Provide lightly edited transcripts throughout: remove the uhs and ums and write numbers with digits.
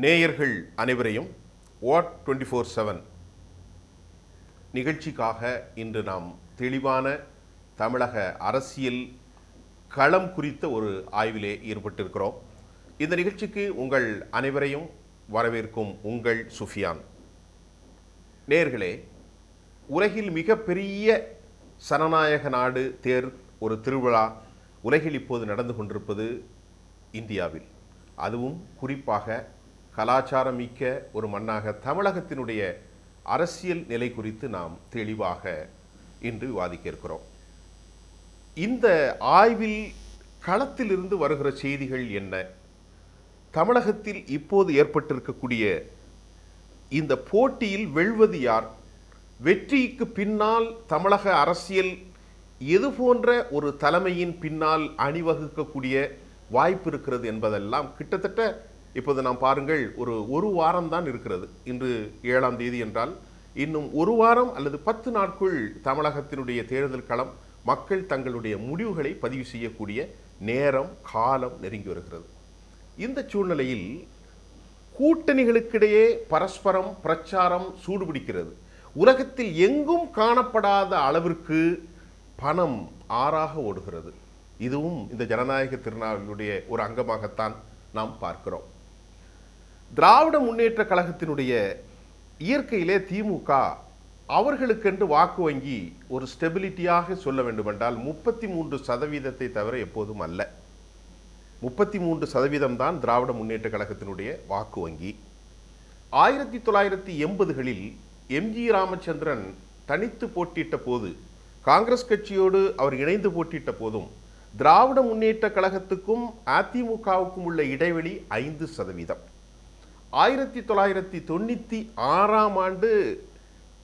நேயர்கள் அனைவரையும் வாட் 24/7 நிகழ்ச்சிக்காக இன்று நாம் தெளிவான தமிழக அரசியல் களம் குறித்த ஒரு ஆய்விலே ஈடுபட்டிருக்கிறோம். இந்த நிகழ்ச்சிக்கு உங்கள் அனைவரையும் வரவேற்கும் உங்கள் சுஃபியான். நேயர்களே, உலகில் மிகப்பெரிய சனநாயக நாடு ஒரு திருவிழா உலகில் இப்போது நடந்து கொண்டிருப்பது இந்தியாவில். அதுவும் குறிப்பாக கலாச்சாரமிக்க ஒரு மண்ணாக தமிழகத்தினுடைய அரசியல் நிலை குறித்து நாம் தெளிவாக இன்று விவாதிக்க இருக்கிறோம். இந்த ஆய்வில் களத்திலிருந்து வருகிற செய்திகள் என்ன? தமிழகத்தில் இப்போது ஏற்பட்டிருக்கக்கூடிய இந்த போட்டியில் வெல்வது யார்? வெற்றிக்கு பின்னால் தமிழக அரசியல் எது போன்ற ஒரு தலைமையின் பின்னால் அணிவகுக்கக்கூடிய வாய்ப்பு இருக்கிறது என்பதெல்லாம் கிட்டத்தட்ட இப்போது நாம் பாருங்கள், ஒரு வாரம் தான் இருக்கிறது. இன்று 7ஆம் தேதி என்றால் இன்னும் ஒரு வாரம் அல்லது 10 நாட்கள் தமிழகத்தினுடைய தேர்தல் களம் மக்கள் தங்களுடைய முடிவுகளை பதிவு செய்யக்கூடிய நேரம் காலம் நெருங்கி வருகிறது. இந்த சூழ்நிலையில் கூட்டணிகளுக்கிடையே பரஸ்பரம் பிரச்சாரம் சூடுபிடிக்கிறது. உலகத்தில் எங்கும் காணப்படாத அளவிற்கு பணம் ஆறாக ஓடுகிறது. இதுவும் இந்த ஜனநாயக திருநாளுடைய ஒரு அங்கமாகத்தான் நாம் பார்க்கிறோம். திராவிட முன்னேற்ற கழகத்தினுடைய இயற்கையிலே திமுக அவர்களுக்கென்று வாக்கு வங்கி ஒரு ஸ்டெபிலிட்டியாக சொல்ல வேண்டுமென்றால் 33% தவிர எப்போதும் அல்ல. 33% தான் திராவிட முன்னேற்ற கழகத்தினுடைய வாக்கு வங்கி. 1980களில் எம்ஜி ராமச்சந்திரன் தனித்து போட்டியிட்ட போது, காங்கிரஸ் கட்சியோடு அவர் இணைந்து போட்டியிட்ட போதும் திராவிட முன்னேற்ற கழகத்துக்கும் அதிமுகவுக்கும் உள்ள இடைவெளி 5%. 1996ஆம் ஆண்டு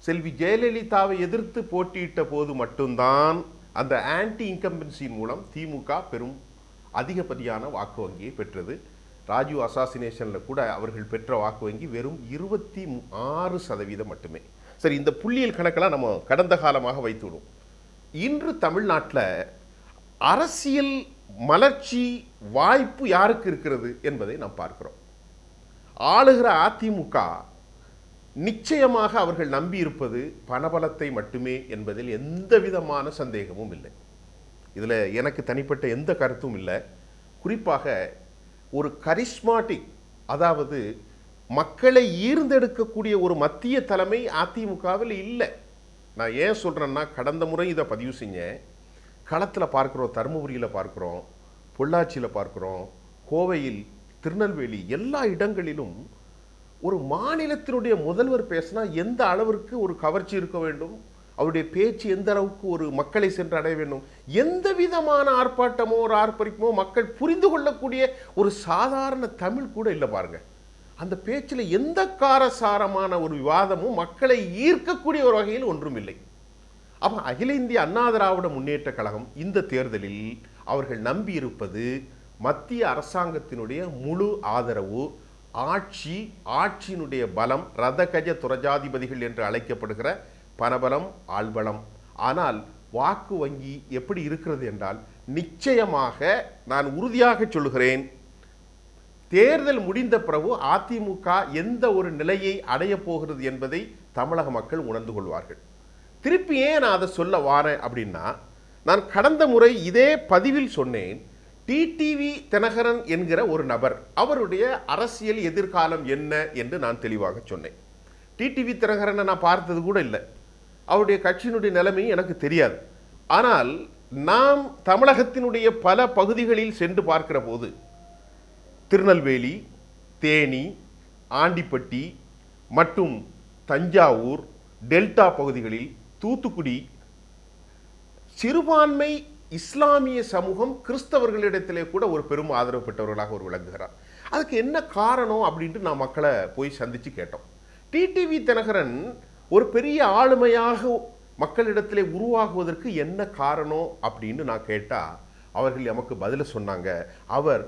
செல்வி ஜெயலலிதாவை எதிர்த்து போட்டியிட்ட போது மட்டும்தான் அந்த ஆன்டி இன்கம்பன்சியின் மூலம் திமுக பெரும் அதிகப்படியான வாக்கு வங்கியை பெற்றது. ராஜீவ் அசாசினேஷனில் கூட அவர்கள் பெற்ற வாக்கு வங்கி வெறும் 26% மட்டுமே. சரி, இந்த புள்ளியல் கணக்கெல்லாம் நம்ம கடந்த காலமாக வைத்துவிடும். இன்று தமிழ்நாட்டில் அரசியல் மலர்ச்சி வாய்ப்பு யாருக்கு இருக்கிறது என்பதை நாம் பார்க்கிறோம். ஆளுகிற அதிமுக நிச்சயமாக அவர்கள் நம்பியிருப்பது பணபலத்தை மட்டுமே என்பதில் எந்த விதமான சந்தேகமும் இல்லை. இதில் எனக்கு தனிப்பட்ட எந்த கருத்தும் இல்லை. குறிப்பாக ஒரு கரிஸ்மாட்டிக், அதாவது மக்களை ஈர்ந்தெடுக்கக்கூடிய ஒரு மத்திய தலைமை அதிமுகவில் இல்லை. நான் ஏன் சொல்கிறேன்னா, கடந்த முறை இதை பதிவு செஞ்சேன். களத்தில் பார்க்குறோம், தருமபுரியில் பார்க்குறோம், பொள்ளாச்சியில் பார்க்குறோம், கோவையில், திருநெல்வேலி, எல்லா இடங்களிலும் ஒரு மாநிலத்தினுடைய முதல்வர் பேசினா எந்த அளவிற்கு ஒரு கவர்ச்சி இருக்க வேண்டும், அவருடைய பேச்சு எந்த அளவுக்கு ஒரு மக்களை சென்று அடைய வேண்டும், எந்த விதமான ஆர்ப்பாட்டமோ ஒரு ஆர்ப்பரிப்போ மக்கள் புரிந்து கொள்ளக்கூடிய ஒரு சாதாரண தமிழ் கூட இல்லை பாருங்க. அந்த பேச்சில் எந்த காரசாரமான ஒரு விவாதமும் மக்களை ஈர்க்கக்கூடிய ஒரு வகையில் ஒன்றும் இல்லை. அப்போ அகில இந்திய அண்ணா திராவிட முன்னேற்ற கழகம் இந்த தேர்தலில் அவர்கள் நம்பியிருப்பது மத்திய அரசாங்கத்தினுடைய முழு ஆதரவு, ஆட்சியினுடைய பலம், ரதகஜ துரஜாதிபதிகள் என்று அழைக்கப்படுகிற பணபலம், ஆள்பலம். ஆனால் வாக்கு வங்கி எப்படி இருக்கிறது என்றால், நிச்சயமாக நான் உறுதியாக சொல்கிறேன், தேர்தல் முடிந்த பிறகு அதிமுக எந்த ஒரு நிலையை அடைய போகிறது என்பதை தமிழக மக்கள் உணர்ந்து கொள்வார்கள். திருப்பி ஏன் நான் அதை சொல்ல வாரேன் அப்படின்னா, நான் கடந்த முறை இதே பதிவில் சொன்னேன், டிடிவி தினகரன் என்கிற ஒரு நபர், அவருடைய அரசியல் எதிர்காலம் என்ன என்று நான் தெளிவாக சொன்னேன். டிடிவி தினகரனை நான் பார்த்தது கூட இல்லை, அவருடைய கட்சியினுடைய நிலைமையும் எனக்கு தெரியாது. ஆனால் நாம் தமிழகத்தினுடைய பல பகுதிகளில் சென்று பார்க்கிற போது, திருநெல்வேலி, தேனி, ஆண்டிப்பட்டி மற்றும் தஞ்சாவூர், டெல்டா பகுதிகளில், தூத்துக்குடி, சிறுபான்மை இஸ்லாமிய சமூகம் கிறிஸ்தவர்களிடத்திலே கூட ஒரு பெரும் ஆதரவு பெற்றவர்களாக ஒரு விளங்குகிறார். அதுக்கு என்ன காரணம் அப்படின்ட்டு நான் மக்களை போய் சந்தித்து கேட்டோம். டிடிவி தினகரன் ஒரு பெரிய ஆளுமையாக மக்களிடத்திலே உருவாகுவதற்கு என்ன காரணம் அப்படின்னு நான் கேட்டால், அவர்கள் நமக்கு பதில சொன்னாங்க, அவர்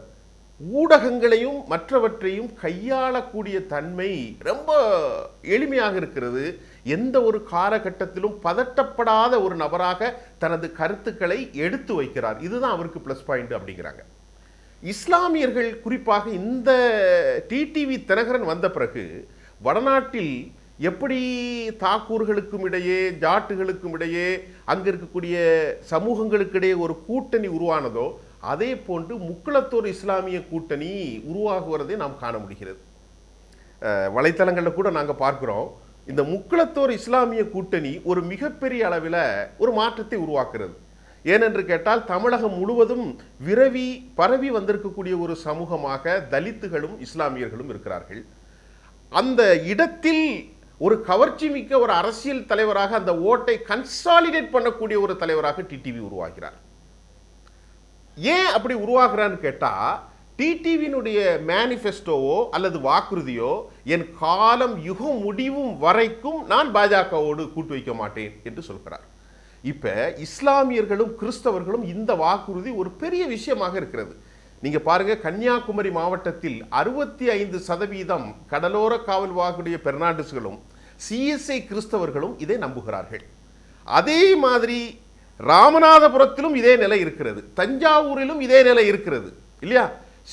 ஊடகங்களையும் மற்றவற்றையும் கையாளக்கூடிய தன்மை ரொம்ப எளிமையாக இருக்கிறது. எந்த ஒரு காலகட்டத்திலும் பதட்டப்படாத ஒரு நபராக தனது கருத்துக்களை எடுத்து வைக்கிறார். இதுதான் அவருக்கு ப்ளஸ் பாயிண்ட் அப்படிங்கிறாங்க. இஸ்லாமியர்கள் குறிப்பாக இந்த டிடிவி தினகரன் வந்த பிறகு வடநாட்டில் எப்படி தாக்கூர்களுக்கும் இடையே ஜாட்டுகளுக்கும் இடையே அங்கே இருக்கக்கூடிய சமூகங்களுக்கிடையே ஒரு கூட்டணி உருவானதோ அதே போன்று முக்குளத்தோர் இஸ்லாமிய கூட்டணி உருவாகுவதை நாம் காண முடிகிறது. வலைத்தளங்களில் கூட நாங்கள் பார்க்கிறோம். இந்த முக்குளத்தோர் இஸ்லாமிய கூட்டணி ஒரு மிகப்பெரிய அளவில் ஒரு மாற்றத்தை உருவாக்குறது. ஏனென்று கேட்டால் தமிழகம் முழுவதும் பரவி வந்திருக்கக்கூடிய ஒரு சமூகமாக தலித்துகளும் இஸ்லாமியர்களும் இருக்கிறார்கள். அந்த இடத்தில் ஒரு கவர்ச்சி மிக்க ஒரு அரசியல் தலைவராக அந்த ஓட்டை கன்சாலிடேட் பண்ணக்கூடிய ஒரு தலைவராக டிடிவி உருவாகிறார். ஏன் அப்படி உருவாகிறான்னு கேட்டா, டிடிவியினுடைய மேனிஃபெஸ்டோவோ அல்லது வாக்குறுதியோ என் காலம் யுகம் முடிவும் வரைக்கும் நான் பாஜகவோடு கூட்டு வைக்க மாட்டேன் என்று சொல்கிறார். இப்ப இஸ்லாமியர்களும் கிறிஸ்தவர்களும் இந்த வாக்குறுதி ஒரு பெரிய விஷயமாக இருக்கிறது. நீங்க பாருங்க, கன்னியாகுமரி மாவட்டத்தில் 65% கடலோர காவல் வாக்குடைய பெர்னாண்டஸ்களும் சிஎஸ்ஐ கிறிஸ்தவர்களும் இதை நம்புகிறார்கள். அதே மாதிரி ராமநாதபுரத்திலும் இதே நிலை இருக்கிறது, தஞ்சாவூரிலும் இதே நிலை இருக்கிறது இல்லையா?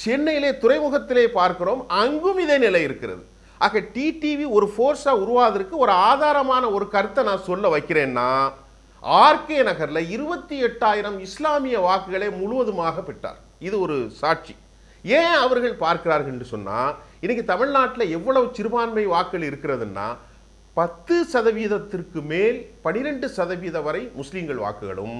சென்னையிலே துறைமுகத்திலே பார்க்கிறோம், அங்கும் இதே நிலை இருக்கிறது. ஆக டிடிவி ஒரு ஃபோர்ஸா உருவாவதற்கு ஒரு ஆதாரமான ஒரு கருத்தை நான் சொல்ல வைக்கிறேன்னா, ஆர்கே நகர்ல 28,000 இஸ்லாமிய வாக்குகளை முழுவதுமாக பெற்றார். இது ஒரு சாட்சி. ஏன் அவர்கள் பார்க்கிறார்கள் என்று சொன்னா, இன்னைக்கு தமிழ்நாட்டில் எவ்வளவு சிறுபான்மை வாக்குகள் இருக்கிறதுன்னா 10% மேல் 12% வரை முஸ்லீம்கள் வாக்குகளும்,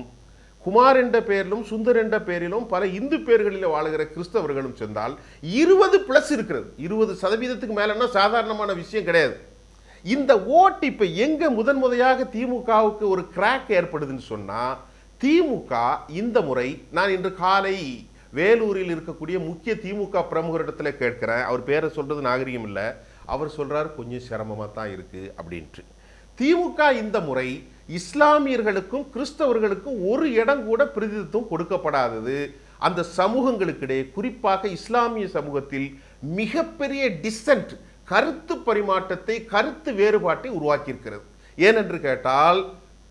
குமார் என்ற பெயரிலும் சுந்தர் என்ற பெயரிலும் பல இந்து பெயர்களில் வாழுகிற கிறிஸ்தவர்களும் சேர்ந்தால் 20+ இருக்கிறது. 20% மேலன்னா சாதாரணமான விஷயம் கிடையாது. இந்த ஓட்டு இப்ப எங்க முதன்முறையாக திமுகவுக்கு ஒரு கிராக் ஏற்படுதுன்னு சொன்னா, திமுக இந்த முறை, நான் இன்று காலை வேலூரில் இருக்கக்கூடிய முக்கிய திமுக பிரமுகரிடத்தில் கேட்கிறேன், அவர் பேரை சொல்றது நாகரிகம் இல்லை, அவர் சொல்றாரு கொஞ்சம் சிரமமா தான் இருக்கு அப்படின்ட்டு. திமுக இந்த முறை இஸ்லாமியர்களுக்கும் கிறிஸ்தவர்களுக்கும் ஒரு இடம் கூட பிரதிநிதித்துவம் கொடுக்கப்படாதது அந்த சமூகங்களுக்கிடையே, குறிப்பாக இஸ்லாமிய சமூகத்தில் மிகப்பெரிய டிசென்ட், கருத்து பரிமாற்றத்தை, கருத்து வேறுபாட்டை உருவாக்கி இருக்கிறது. ஏனென்று கேட்டால்,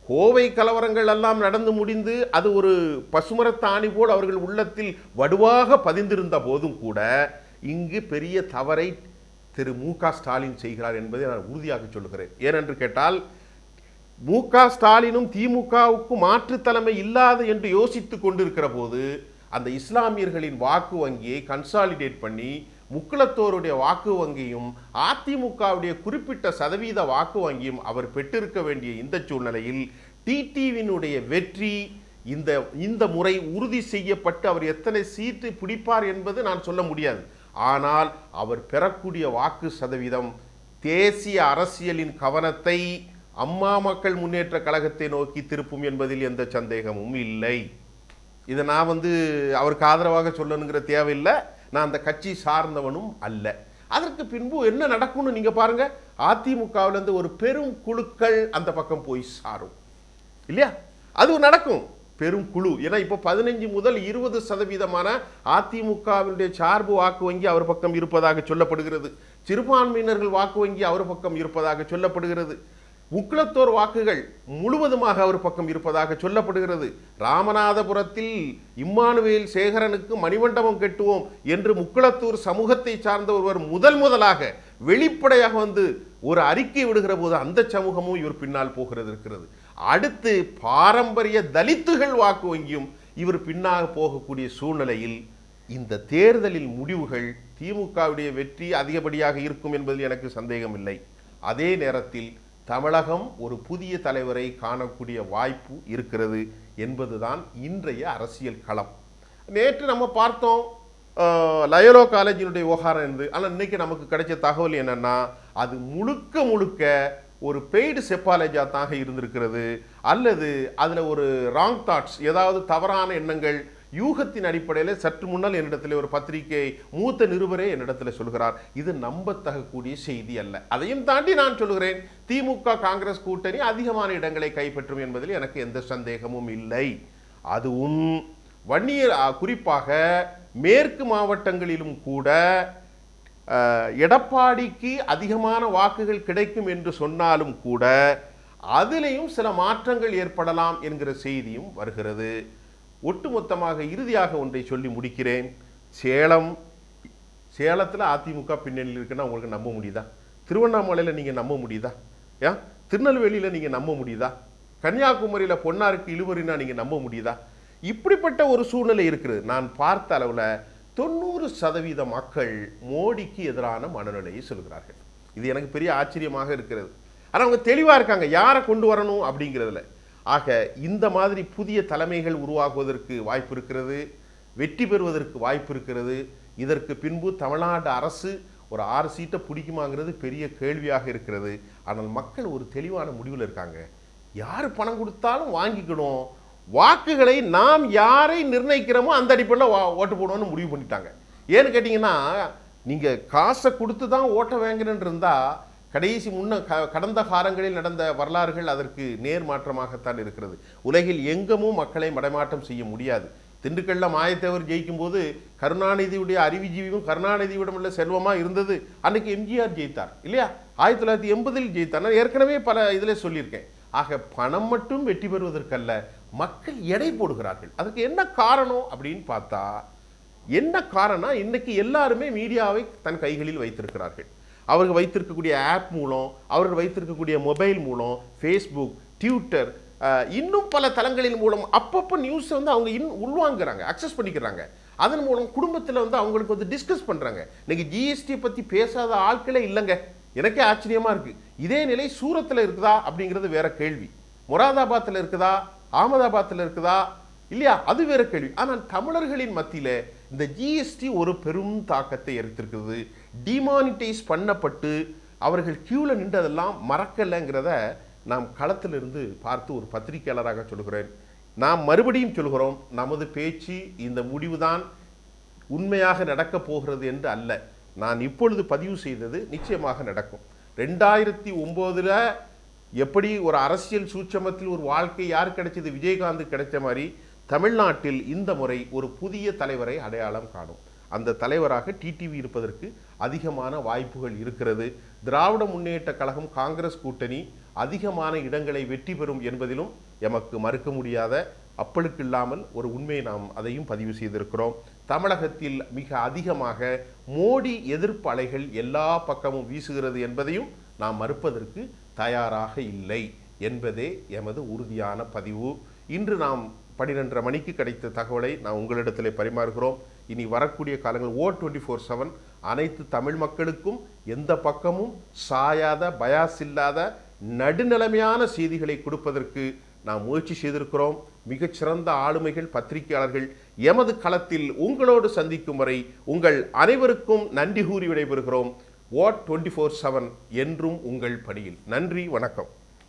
கோவை கலவரங்கள் எல்லாம் நடந்து முடிந்து அது ஒரு பசுமரத்தாணி போல் அவர்கள் உள்ளத்தில் வடுவாக பதிந்திருந்த போதும் கூட இங்கு பெரிய தவறை திரு மு.க. ஸ்டாலின் செய்கிறார் என்பதை நான் உறுதியாக சொல்லுகிறேன். ஏனென்று கேட்டால், மு.க. ஸ்டாலினும் திமுகவுக்கும் மாற்று தலைமை இல்லாது என்று யோசித்துக் கொண்டிருக்கிற போது அந்த இஸ்லாமியர்களின் வாக்கு வங்கியை கன்சாலிடேட் பண்ணி முக்குளத்தோருடைய வாக்கு வங்கியும் அதிமுகவுடைய குறிப்பிட்ட சதவீத வாக்கு வங்கியும் அவர் பெற்றிருக்க வேண்டிய இந்த சூழ்நிலையில் டிடிவியினுடைய வெற்றி இந்த முறை உறுதி செய்யப்பட்டு அவர் எத்தனை சீட்டு பிடிப்பார் என்பது நான் சொல்ல முடியாது. ஆனால் அவர் பெறக்கூடிய வாக்கு சதவீதம் தேசிய அரசியலின் கவனத்தை அம்மா மக்கள் முன்னேற்ற கழகத்தை நோக்கி திருப்பும் என்பதில் எந்த சந்தேகமும் இல்லை. இதை நான் அவருக்கு ஆதரவாக சொல்லணுங்கிற தேவையில்லை, நான் அந்த கட்சி சார்ந்தவனும் அல்ல. அதற்கு பின்பு என்ன நடக்கும்னு நீங்க பாருங்க, அதிமுகவிலிருந்து ஒரு பெரும் குழுக்கள் அந்த பக்கம் போய் சாரும் இல்லையா? அது நடக்கும், பெரும் குழு. ஏன்னா இப்போ 15 முதல் 20% அதிமுகவினுடைய சார்பு வாக்கு வங்கி அவர் பக்கம் இருப்பதாக சொல்லப்படுகிறது. சிறுபான்மையினர்கள் வாக்கு வங்கி அவர் பக்கம் இருப்பதாக சொல்லப்படுகிறது. முக்குளத்தோர் வாக்குகள் முழுவதுமாக அவர் பக்கம் இருப்பதாக சொல்லப்படுகிறது. ராமநாதபுரத்தில் இம்மானுவேல் சேகரனுக்கு மணிமண்டபம் கட்டுவோம் என்று முக்குளத்தூர் சமூகத்தை சார்ந்த ஒருவர் முதலாக வெளிப்படையாக ஒரு அறிக்கை விடுகிற போது அந்த சமூகமும் இவர் பின்னால் போகிறது இருக்கிறது. அடுத்து பாரம்பரிய தலித்துகள் வாக்கு வங்கியும் இவர் பின்னாக போகக்கூடிய சூழ்நிலையில் இந்த தேர்தலில் முடிவுகள் திமுகவுடைய வெற்றி அதிகப்படியாக இருக்கும் என்பதில் எனக்கு சந்தேகம் இல்லை. அதே நேரத்தில் தமிழகம் ஒரு புதிய தலைவரை காணக்கூடிய வாய்ப்பு இருக்கிறது என்பதுதான் இன்றைய அரசியல் களம். நேற்று நம்ம பார்த்தோம் லயோலா காலேஜினுடைய விவகாரம் இருந்து. ஆனால் இன்னைக்கு நமக்கு கிடைச்ச தகவல் என்னன்னா, அது முழுக்க ஒரு பெய்டு செப்பாலஜா தான் இருந்திருக்கிறது, அல்லது அதில் ஒரு ராங் தாட்ஸ், ஏதாவது தவறான எண்ணங்கள் யூகத்தின் அடிப்படையில் சற்று முன்னால் என்னிடத்தில் ஒரு பத்திரிகை மூத்த நிருபரே என்னிடத்தில் சொல்கிறார். இது நம்பத்தகக்கூடிய செய்தி அல்ல. அதையும் தாண்டி நான் சொல்கிறேன், திமுக காங்கிரஸ் கூட்டணி அதிகமான இடங்களை கைப்பற்றும் என்பதில் எனக்கு எந்த சந்தேகமும் இல்லை. அதுவும் வன்னியர், குறிப்பாக மேற்கு மாவட்டங்களிலும் கூட எடப்பாடிக்கு அதிகமான வாக்குகள் கிடைக்கும் என்று சொன்னாலும் கூட அதிலேயும் சில மாற்றங்கள் ஏற்படலாம் என்கிற செய்தியும் வருகிறது. ஒட்டுமொத்தமாக இறுதியாக ஒன்றை சொல்லி முடிக்கிறேன். சேலத்தில் அதிமுக பின்னணியில் இருக்குன்னா உங்களுக்கு நம்ப முடியுதா? திருவண்ணாமலையில் நீங்கள் நம்ப முடியுதா? ஏன் திருநெல்வேலியில் நீங்கள் நம்ப முடியுதா? கன்னியாகுமரியில் பொன்னாருக்கு இழுவரினா நீங்கள் நம்ப முடியுதா? இப்படிப்பட்ட ஒரு சூழ்நிலை இருக்கிறது. நான் பார்த்த அளவில் 90% மக்கள் மோடிக்கு எதிரான மனநிலையை சொல்கிறார்கள். இது எனக்கு பெரிய ஆச்சரியமாக இருக்கிறது. ஆனால் அவங்க தெளிவாக இருக்காங்க யாரை கொண்டு வரணும் அப்படிங்கிறதுல. ஆக இந்த மாதிரி புதிய தலைமைகள் உருவாகுவதற்கு வாய்ப்பு இருக்கிறது, வெற்றி பெறுவதற்கு வாய்ப்பு இருக்கிறது. இதற்கு பின்பு தமிழ்நாடு அரசு ஒரு 6 சீட்டை பிடிக்குமாங்கிறது பெரிய கேள்வியாக இருக்கிறது. ஆனால் மக்கள் ஒரு தெளிவான முடிவில் இருக்காங்க. யார் பணம் கொடுத்தாலும் வாங்கிக்கணும், வாக்குகளை நாம் யாரை நிர்ணயிக்கிறோமோ அந்த அடிப்படையில் ஓட்டு போடணும்னு முடிவு பண்ணிட்டாங்க. ஏன்னு கேட்டிங்கன்னா, நீங்கள் காசை கொடுத்து தான் ஓட்டை வாங்கணுன்னு இருந்தால் கடைசி கடந்த காலங்களில் நடந்த வரலாறுகள் அதற்கு நேர் மாற்றமாகத்தான் இருக்கிறது. உலகில் எங்கமும் மக்களை மடைமாற்றம் செய்ய முடியாது. திண்டுக்கல்ல மாயத்தேவர் ஜெயிக்கும் போது கருணாநிதியுடைய அறிவுஜீவியும் கருணாநிதியிடம் உள்ள செல்வமாக இருந்தது. அன்னைக்கு எம்ஜிஆர் ஜெயித்தார் இல்லையா? 1980 ஜெயித்தார். நான் ஏற்கனவே பல இதில் சொல்லியிருக்கேன். ஆக பணம் மட்டும் வெற்றி பெறுவதற்கல்ல, மக்கள் எடை போடுகிறார்கள். அதுக்கு என்ன காரணம் அப்படின்னு பார்த்தா, என்ன காரணம், இன்னைக்கு எல்லாருமே மீடியாவை தன் கைகளில் வைத்திருக்கிறார்கள். அவர்கள் வைத்திருக்கக்கூடிய ஆப் மூலம், அவர்கள் வைத்திருக்கக்கூடிய மொபைல் மூலம், ஃபேஸ்புக், ட்விட்டர், இன்னும் பல தளங்களின் மூலம் அப்பப்போ நியூஸை அவங்க உள்வாங்குறாங்க, அக்சஸ் பண்ணிக்கிறாங்க. அதன் மூலம் குடும்பத்தில் அவங்களுக்கு டிஸ்கஸ் பண்ணுறாங்க. இன்னைக்கு ஜிஎஸ்டி பற்றி பேசாத ஆட்களே இல்லைங்க. எனக்கே ஆச்சரியமாக இருக்குது. இதே நிலை சூரத்தில் இருக்குதா அப்படிங்கிறது வேற கேள்வி, மொராதாபாத்தில் இருக்குதா, அகமதாபாத்தில் இருக்குதா இல்லையா, அது வேற கேள்வி. ஆனால் தமிழர்களின் மத்தியில் இந்த ஜிஎஸ்டி ஒரு பெரும் தாக்கத்தை ஏற்படுத்திருக்கிறது. டிமானிட்டைஸ் பண்ணப்பட்டு அவர்கள் கியூவில் நின்றதெல்லாம் மறக்கலைங்கிறத நாம் களத்திலிருந்து பார்த்து ஒரு பத்திரிகையாளராக சொல்கிறேன். நாம் மறுபடியும் சொல்கிறோம், நமது பேச்சு இந்த முடிவுதான் உண்மையாக நடக்கப் போகிறது என்று அல்ல. நான் இப்பொழுது பதிவு செய்தது நிச்சயமாக நடக்கும். 2009 எப்படி ஒரு அரசியல் சூட்சமத்தில் ஒரு வாழ்க்கை யார் கிடைச்சது, விஜயகாந்த் கிடைச்ச மாதிரி தமிழ்நாட்டில் இந்த முறை ஒரு புதிய தலைவரை அடையாளம் காணும். அந்த தலைவராக டிடிவி இருப்பதற்கு அதிகமான வாய்ப்புகள் இருக்கிறது. திராவிட முன்னேற்ற கழகம் காங்கிரஸ் கூட்டணி அதிகமான இடங்களை வெற்றி பெறும் என்பதிலும் எமக்கு மறுக்க முடியாத அப்பளுக்கில்லாமல் ஒரு உண்மையை நாம் அதையும் பதிவு செய்திருக்கிறோம். தமிழகத்தில் மிக அதிகமாக மோடி எதிர்ப்பு அலைகள் எல்லா பக்கமும் வீசுகிறது என்பதையும் நாம் மறுப்பதற்கு தயாராக இல்லை என்பதே எமது உறுதியான பதிவு. இன்று நாம் 12:30 மணிக்கு கிடைத்த தகவலை நான் உங்களிடத்தில் பரிமாறுகிறோம். இனி வரக்கூடிய காலங்கள் O24/7 அனைத்து தமிழ் மக்களுக்கும் எந்த பக்கமும் சாயாத, பயாஸ் இல்லாத நடுநிலைமையான செய்திகளை கொடுப்பதற்கு நாம் முயற்சி செய்திருக்கிறோம். மிகச்சிறந்த ஆளுமைகள், பத்திரிகையாளர்கள் எமது களத்தில் உங்களோடு சந்திக்கும் வரை உங்கள் அனைவருக்கும் நன்றி கூறி விடைபெறுகிறோம். O24/7 என்றும் உங்கள் பணியில். நன்றி, வணக்கம்.